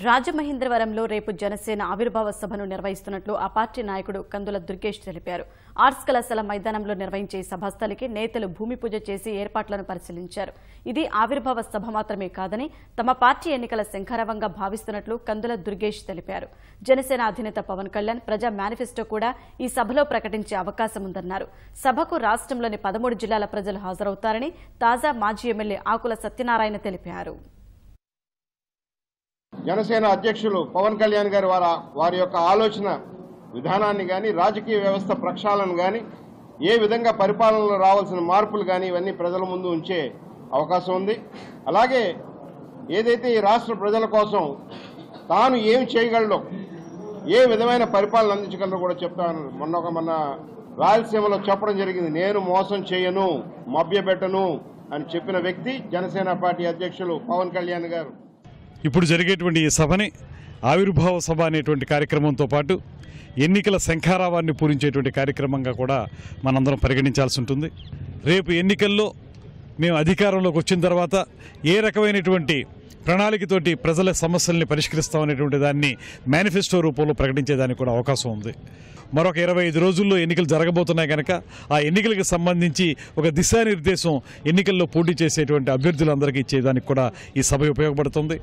రాజమహేంద్రవరంలో రేపు జనసేన ఆవిర్భావ సభను నిర్వహిస్తున్నట్లు ఆ పార్టీ నాయకుడు కందుల దుర్గేష్ తెలిపారు. ఆర్ట్స్ కళాశాల మైదానంలో నిర్వహించే సభస్థలికి నేతలు భూమి పూజ చేసి ఏర్పాట్లను పరిశీలించారు. ఇది ఆవిర్భావ సభ మాత్రమే కాదని తమ పార్టీ ఎన్నికల శంఖారావంగా భావిస్తున్నట్లు కందుల దుర్గేష్ తెలిపారు. జనసేన అధినేత పవన్ కళ్యాణ్ ప్రజా మేనిఫెస్టో కూడా ఈ సభలో ప్రకటించే అవకాశం ఉందన్నారు. సభకు రాష్ట్రంలోని 13 జిల్లాల ప్రజలు హాజరవుతారని తాజా మాజీ ఎమ్మెల్యే ఆకుల సత్యనారాయణ తెలిపారు. జనసేన అధ్యక్షులు పవన్ కళ్యాణ్ గారు వారి యొక్క ఆలోచన విధానాన్ని కానీ రాజకీయ వ్యవస్థ ప్రక్షాళన కానీ ఏ విధంగా పరిపాలనలో రావాల్సిన మార్పులు కానీ ఇవన్నీ ప్రజల ముందు ఉంచే అవకాశం ఉంది. అలాగే ఏదైతే ఈ రాష్ట్ర ప్రజల కోసం తాను ఏమి చేయగలడో ఏ విధమైన పరిపాలన అందించగలరో కూడా చెప్తాను. మొన్న రాయలసీమలో చెప్పడం జరిగింది, నేను మోసం చేయను, మభ్యపెట్టను అని చెప్పిన వ్యక్తి జనసేన పార్టీ అధ్యక్షులు పవన్ కళ్యాణ్ గారు. ఇప్పుడు జరిగేటువంటి ఈ సభని ఆవిర్భావ సభ అనేటువంటి కార్యక్రమంతో పాటు ఎన్నికల శంఖారావాన్ని పూరించేటువంటి కార్యక్రమంగా కూడా మనందరం పరిగణించాల్సి ఉంటుంది. రేపు ఎన్నికల్లో మేము అధికారంలోకి వచ్చిన తర్వాత ఏ రకమైనటువంటి ప్రణాళికతోటి ప్రజల సమస్యల్ని పరిష్కరిస్తామనేటువంటి దాన్ని మేనిఫెస్టో రూపంలో ప్రకటించేదానికి కూడా అవకాశం ఉంది. మరొక 25 రోజుల్లో ఎన్నికలు జరగబోతున్నాయి కనుక ఆ ఎన్నికలకు సంబంధించి ఒక దిశానిర్దేశం ఎన్నికల్లో పోటీ చేసేటువంటి అభ్యర్థులందరికీ ఇచ్చేదానికి కూడా ఈ సభ ఉపయోగపడుతుంది.